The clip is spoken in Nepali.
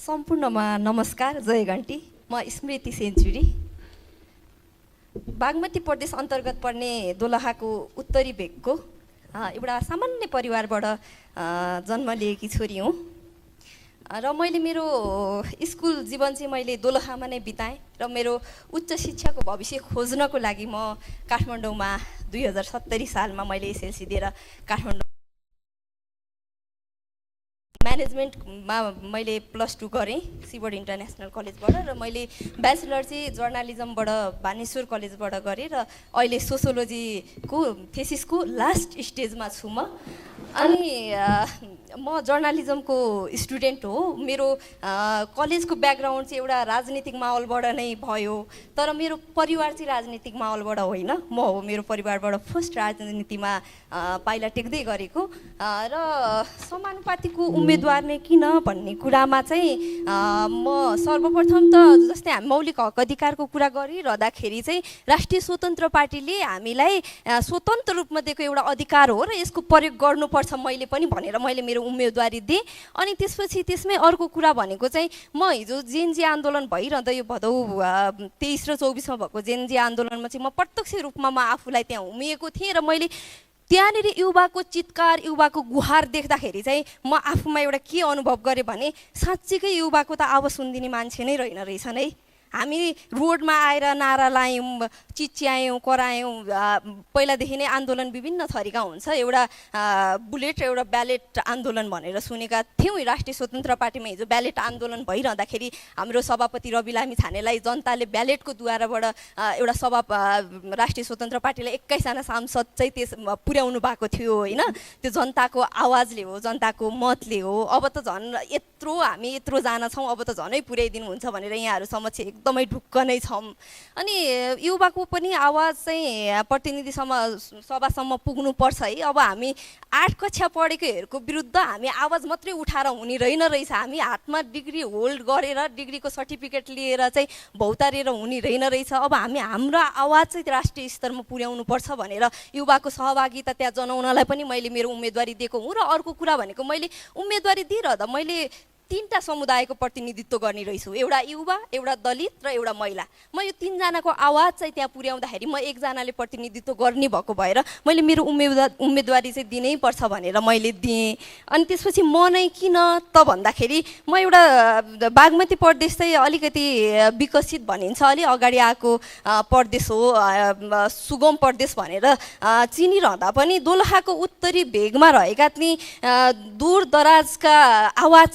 सम्पूर्णमा नमस्कार, जय घन्टी। म स्मृति सेन्चुरी, बागमती प्रदेश अन्तर्गत पर्ने दोलखाको उत्तरी भेगको एउटा सामान्य परिवारबाट जन्म लिएकी छोरी हुँ। र मैले मेरो स्कुल जीवन चाहिँ मैले दोलखामा नै बिताएँ र मेरो उच्च शिक्षाको भविष्य खोज्नको लागि म काठमाडौँमा 2070 सालमा मैले एसएलसी दिएर काठमाडौँ म्यानेजमेन्टमा मैले +2 गरेँ सिबोर्ड इन्टरनेसनल कलेजबाट, र मैले ब्याचलर चाहिँ जर्नालिजमबाट बानेश्वर कलेजबाट गरेँ र अहिले सोसियोलोजीको थेसिसको लास्ट स्टेजमा छु म। अनि म जर्नालिजमको स्टुडेन्ट हो। मेरो कलेजको ब्याकग्राउन्ड चाहिँ एउटा राजनीतिक माहौलबाट नै भयो, तर मेरो परिवार चाहिँ राजनीतिक माहौलबाट होइन। म हो मेरो परिवारबाट फर्स्ट राजनीतिमा पाइला टेक्दै गरेको। र समानुपातिको उम्मेदवार नै किन भन्ने कुरामा चाहिँ म सर्वप्रथम त जस्तै हामी मौलिक हक अधिकारको कुरा गरिरहँदाखेरि चाहिँ राष्ट्रिय स्वतन्त्र पार्टीले हामीलाई स्वतन्त्र रूपमा दिएको एउटा अधिकार हो र यसको प्रयोग गर्नुपर्छ मैले पनि भनेर मैले मेरो उम्मेदवारी दिएँ। अनि त्यसपछि त्यसमै अर्को कुरा भनेको चाहिँ म हिजो जेएनजी आन्दोलन भइरहँदा यो भदौ 23 र 24मा भएको जेएनजी आन्दोलनमा चाहिँ म प्रत्यक्ष रूपमा म आफूलाई त्यहाँ उमिएको थिएँ र मैले त्यहाँनिर युवाको चित्कार, युवाको गुहार देख्दाखेरि चाहिँ म आफूमा एउटा के अनुभव गरेँ भने साँच्चीकै युवाको त आवाज सुनिदिने मान्छे नै रहेन रहेछन् है। हामी रोडमा आएर नारा लायौँ, चिच्यायौँ, करायौँ। पहिलादेखि नै आन्दोलन विभिन्न थरीका हुन्छ। एउटा बुलेट र एउटा ब्यालेट आन्दोलन भनेर सुनेका थियौँ। राष्ट्रिय स्वतन्त्र पार्टीमा हिजो ब्यालेट आन्दोलन भइरहँदाखेरि हाम्रो सभापति रवि लामी छानेलाई जनताले ब्यालेटको द्वाराबाट एउटा राष्ट्रिय स्वतन्त्र पार्टीलाई 21 जना सांसद चाहिँ त्यस पुर्याउनु भएको थियो होइन। त्यो जनताको आवाजले हो, जनताको मतले हो। अब त झन् हामी यत्रो जना छौँ, अब त झनै पुर्याइदिनुहुन्छ भनेर यहाँहरू समक्ष एकदमै ढुक्क नै छौँ। अनि युवाको पनि आवाज चाहिँ प्रतिनिधि सभासम्म पुग्नुपर्छ है। अब हामी 8 कक्षा पढेकोहरूको विरुद्ध हामी आवाज मात्रै उठाएर हुने रहेन रहेछ। हामी हातमा डिग्री होल्ड गरेर डिग्रीको सर्टिफिकेट लिएर चाहिँ भौतारेर हुने रहेन रहेछ। अब हाम्रो आवाज चाहिँ राष्ट्रिय स्तरमा पुर्याउनुपर्छ भनेर युवाको सहभागिता त्यहाँ जनाउनलाई पनि मैले मेरो उम्मेदवारी दिएको हुँ। र अर्को कुरा भनेको मैले उम्मेदवारी दिइरहँदा मैले 3टा समुदायको प्रतिनिधित्व गर्ने रहेछु। एउटा युवा, एउटा दलित र एउटा महिला। म यो 3 जनाको आवाज चाहिँ त्यहाँ पुर्याउँदाखेरि म 1 जनाले प्रतिनिधित्व गर्ने भएको भएर मैले मेरो उम्मेदवारी चाहिँ दिनै पर्छ भनेर मैले दिएँ। अनि त्यसपछि म नै किन त भन्दाखेरि म एउटा बागमती प्रदेश चाहिँ अलिकति विकसित भनिन्छ, अलि अगाडि आएको प्रदेश हो, सुगम प्रदेश भनेर चिनिरहँदा पनि दोलखाको उत्तरी भेगमा रहेका ती दूर दराजका आवाज